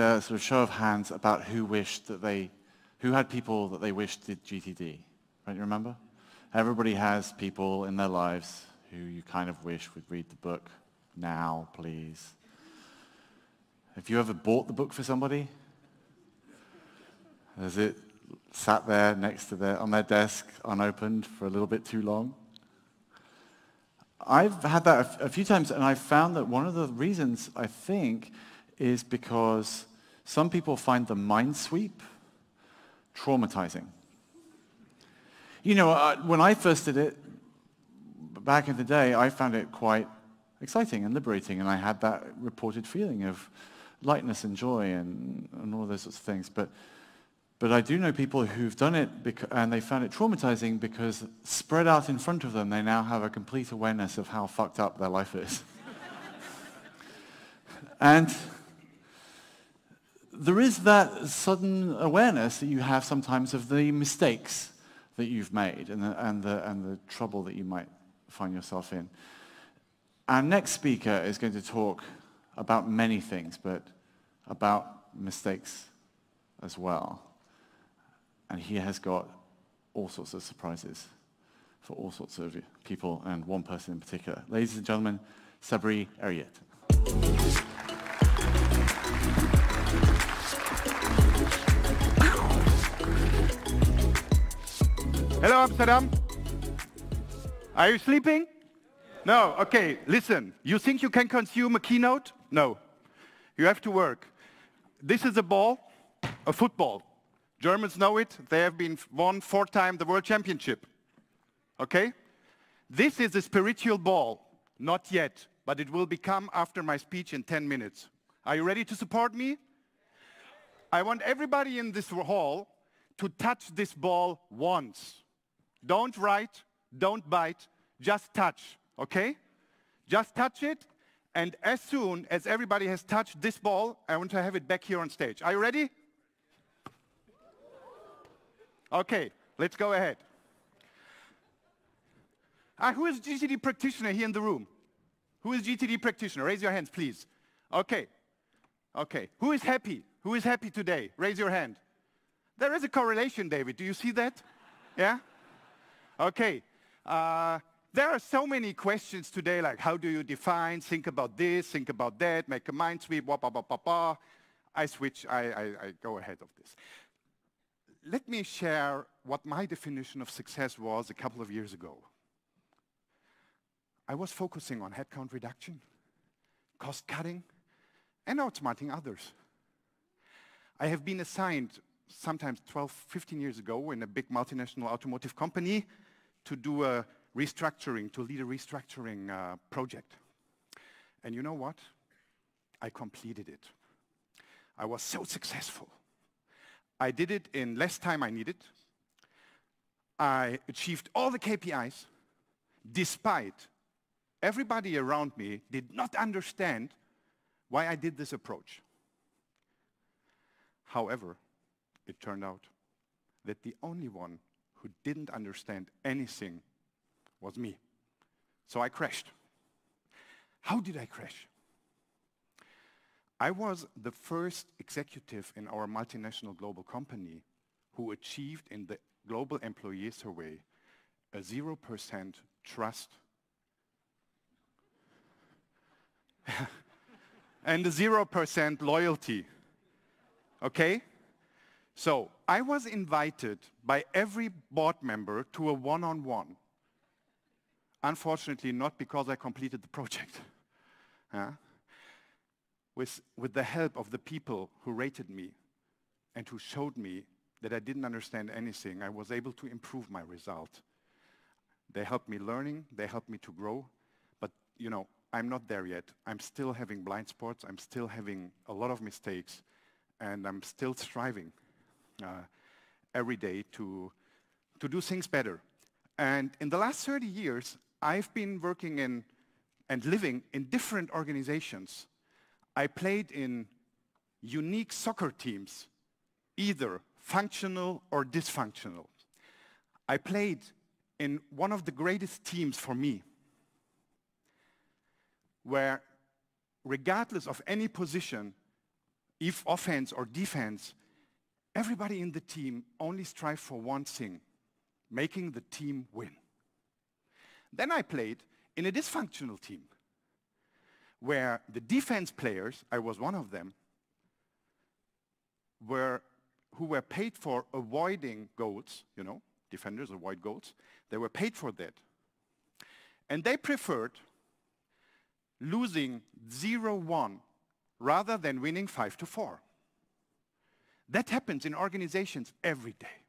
there, sort of show of hands about who had people that they wished did GTD. Right, you remember? Everybody has people in their lives who you kind of wish would read the book now, please. Have you ever bought the book for somebody? Has it sat there next to on their desk, unopened, for a little bit too long? I've had that a few times, and I've found that one of the reasons, I think, is because some people find the mind sweep traumatizing. You know, when I first did it, back in the day, I found it quite exciting and liberating, and I had that reported feeling of lightness and joy and all those sorts of things. But I do know people who've done it and they found it traumatizing because spread out in front of them, they now have a complete awareness of how fucked up their life is. And there is that sudden awareness that you have sometimes of the mistakes that you've made and the trouble that you might find yourself in. Our next speaker is going to talk about many things, but about mistakes as well. And he has got all sorts of surprises for all sorts of people, and one person in particular. Ladies and gentlemen, Sabri Eryigit. Hello, Amsterdam. Are you sleeping? No? Okay, listen. You think you can consume a keynote? No. You have to work. This is a ball, a football. Germans know it. They have been won 4 times the world championship. Okay? This is a spiritual ball. Not yet, but it will become after my speech in 10 minutes. Are you ready to support me? I want everybody in this hall to touch this ball once. Don't write, don't bite, just touch, okay? Just touch it, and as soon as everybody has touched this ball, I want to have it back here on stage. Are you ready? Okay, let's go ahead. Who is GTD practitioner here in the room? Who is GTD practitioner? Raise your hands, please. Okay. Okay. Who is happy? Who is happy today? Raise your hand. There is a correlation, David. Do you see that? Yeah? Okay. There are so many questions today, like how do you define, think about this, think about that, make a mind sweep, wah, bah, bah, bah, bah. I switch, I go ahead of this. Let me share what my definition of success was a couple of years ago. I was focusing on headcount reduction, cost cutting, and outsmarting others. I have been assigned sometimes 12, 15 years ago in a big multinational automotive company to do a restructuring, to lead a restructuring project. And you know what? I completed it. I was so successful. I did it in less time I needed. I achieved all the KPIs, despite everybody around me did not understand why I did this approach. However, it turned out that the only one who didn't understand anything was me. So I crashed. How did I crash? I was the first executive in our multinational global company who achieved in the global employee survey a 0% trust and a 0% loyalty. Okay? So I was invited by every board member to a one-on-one. Unfortunately, not because I completed the project. With the help of the people who rated me and who showed me that I didn't understand anything, I was able to improve my result. They helped me learning, they helped me to grow, but you know, I'm not there yet. I'm still having blind spots, I'm still having a lot of mistakes, and I'm still striving every day to do things better. And in the last 30 years, I've been working in and living in different organizations. I played in unique soccer teams, either functional or dysfunctional. I played in one of the greatest teams for me, where regardless of any position, if offense or defense, everybody in the team only strive for one thing, making the team win. Then I played in a dysfunctional team where the defense players, I was one of them, who were paid for avoiding goals, you know, defenders avoid goals. They were paid for that. And they preferred losing 0-1 rather than winning 5-4. That happens in organizations every day,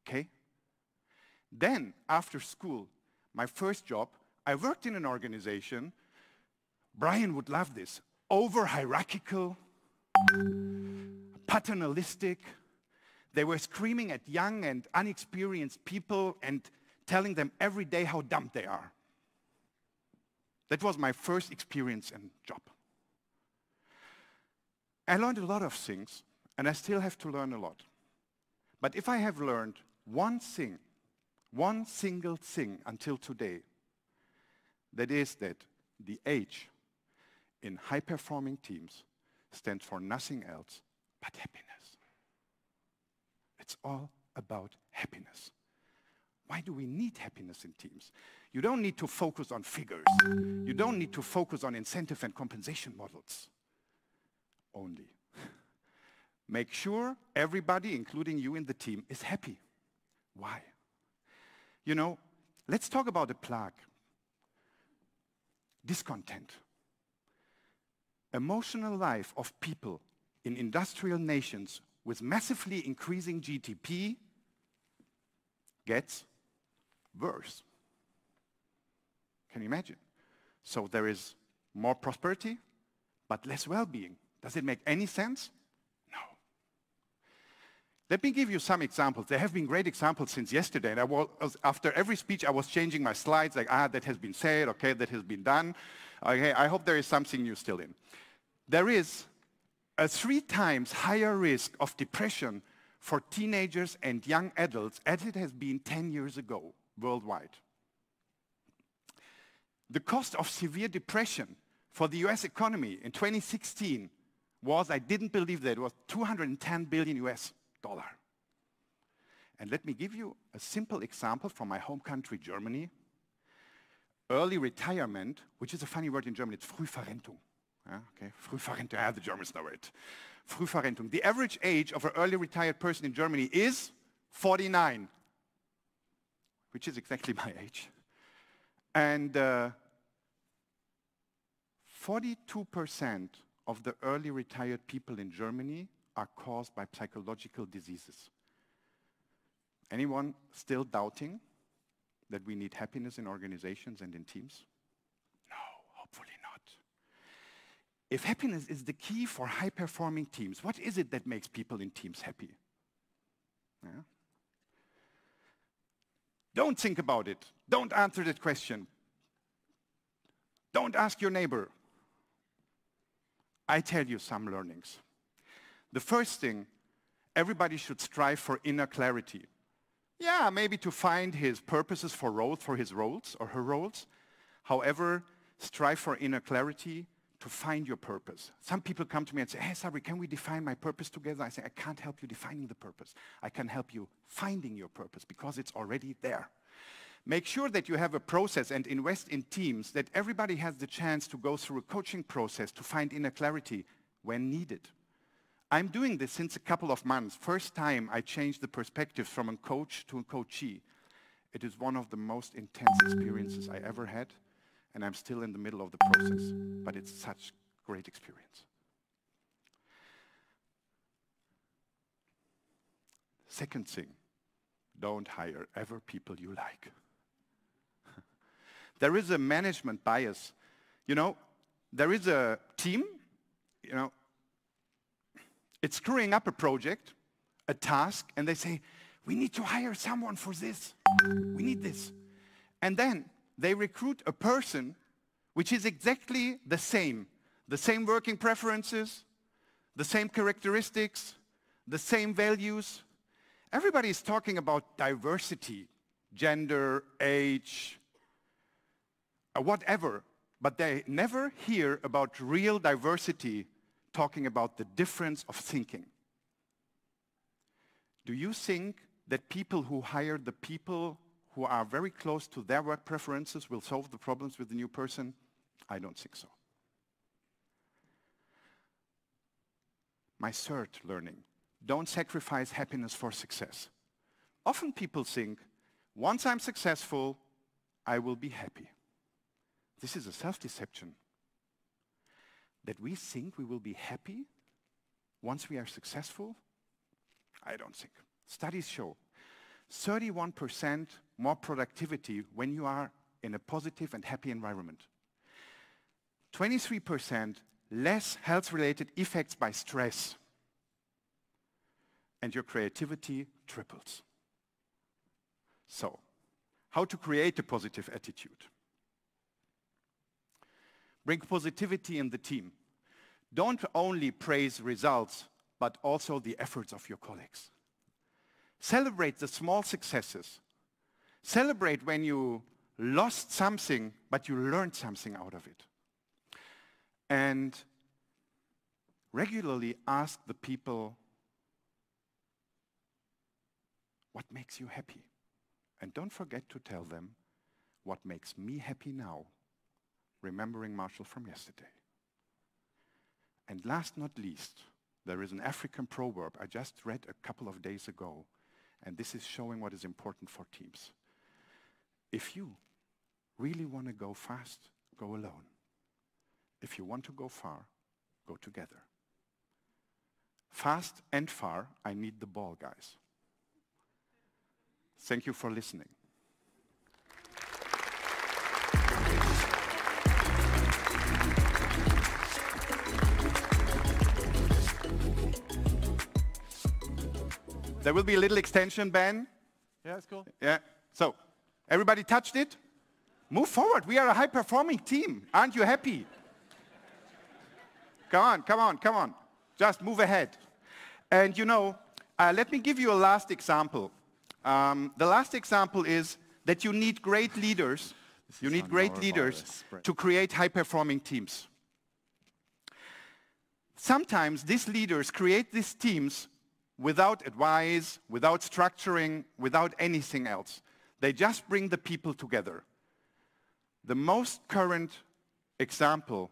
okay? Then, after school, my first job, I worked in an organization, Brian would love this, over-hierarchical, paternalistic. They were screaming at young and unexperienced people and telling them every day how dumb they are. That was my first experience and job. I learned a lot of things, and I still have to learn a lot. But if I have learned one thing, one single thing until today, that is that the H in high-performing teams stands for nothing else but happiness. It's all about happiness. Why do we need happiness in teams? You don't need to focus on figures. You don't need to focus on incentive and compensation models only. Make sure everybody, including you in the team, is happy. Why? You know, let's talk about a plague. Discontent. Emotional life of people in industrial nations with massively increasing GDP gets worse. Can you imagine? So there is more prosperity, but less well-being. Does it make any sense? No. Let me give you some examples. There have been great examples since yesterday, and after every speech I was changing my slides, like, that has been said, okay, that has been done. Okay, I hope there is something new still in. There is a 3 times higher risk of depression for teenagers and young adults as it has been 10 years ago worldwide. The cost of severe depression for the US economy in 2016 was, I didn't believe that, it was $210 billion US dollar. And let me give you a simple example from my home country, Germany. Early retirement, which is a funny word in German, it's Frühverrentung. Okay, Frühverrentung, the Germans know it. Frühverrentung. The average age of an early retired person in Germany is 49, which is exactly my age. And 42% of the early retired people in Germany are caused by psychological diseases. Anyone still doubting that we need happiness in organizations and in teams? No, hopefully not. If happiness is the key for high-performing teams, what is it that makes people in teams happy? Yeah? Don't think about it. Don't answer that question. Don't ask your neighbor. I tell you some learnings. The first thing, everybody should strive for inner clarity. Yeah, maybe to find his purposes for his roles or her roles. However, strive for inner clarity to find your purpose. Some people come to me and say, hey, Sabri, can we define my purpose together? I say, I can't help you defining the purpose. I can help you finding your purpose because it's already there. Make sure that you have a process and invest in teams that everybody has the chance to go through a coaching process to find inner clarity when needed. I'm doing this since a couple of months. First time I changed the perspective from a coach to a coachee. It is one of the most intense experiences I ever had, and I'm still in the middle of the process, but it's such great experience. Second thing, don't hire ever people you like. There is a management bias. You know, there is a team, you know, it's screwing up a project, a task, and they say, we need to hire someone for this. We need this. And then they recruit a person which is exactly the same working preferences, the same characteristics, the same values. Everybody is talking about diversity, gender, age, whatever, but they never hear about real diversity talking about the difference of thinking. Do you think that people who hire the people who are very close to their work preferences will solve the problems with the new person? I don't think so. My third learning, don't sacrifice happiness for success. Often people think, once I'm successful, I will be happy. This is a self-deception. That we think we will be happy once we are successful? I don't think. Studies show 31% more productivity when you are in a positive and happy environment. 23% less health-related effects by stress. And your creativity triples. So, how to create a positive attitude? Bring positivity in the team. Don't only praise results, but also the efforts of your colleagues. Celebrate the small successes. Celebrate when you lost something, but you learned something out of it. And regularly ask the people, what makes you happy? And don't forget to tell them, what makes me happy now, remembering Marshall from yesterday. And last not least, there is an African proverb I just read a couple of days ago, and this is showing what is important for teams. If you really want to go fast, go alone. If you want to go far, go together. Fast and far, I need the ball, guys. Thank you for listening. There will be a little extension, Ben. Yeah, that's cool. Yeah. So, everybody touched it? Move forward. We are a high-performing team. Aren't you happy? Come on, come on, come on. Just move ahead. And you know, let me give you a last example. The last example is that you need great leaders. You need great leaders to create high-performing teams. Sometimes these leaders create these teams without advice, without structuring, without anything else. They just bring the people together. The most current example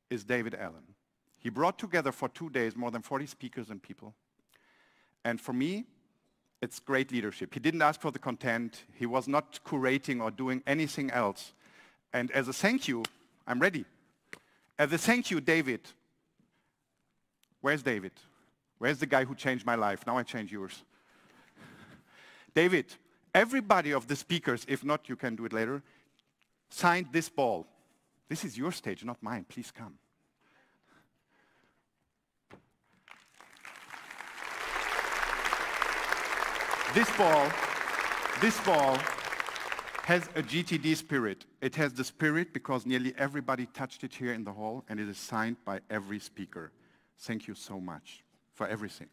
is David Allen. He brought together for 2 days more than 40 speakers and people. And for me, it's great leadership. He didn't ask for the content. He was not curating or doing anything else. And as a thank you, I'm ready. As a thank you, David. Where's David? Where's the guy who changed my life? Now I change yours. David, everybody of the speakers, if not, you can do it later, signed this ball. This is your stage, not mine. Please come. This ball has a GTD spirit. It has the spirit because nearly everybody touched it here in the hall, and it is signed by every speaker. Thank you so much for everything.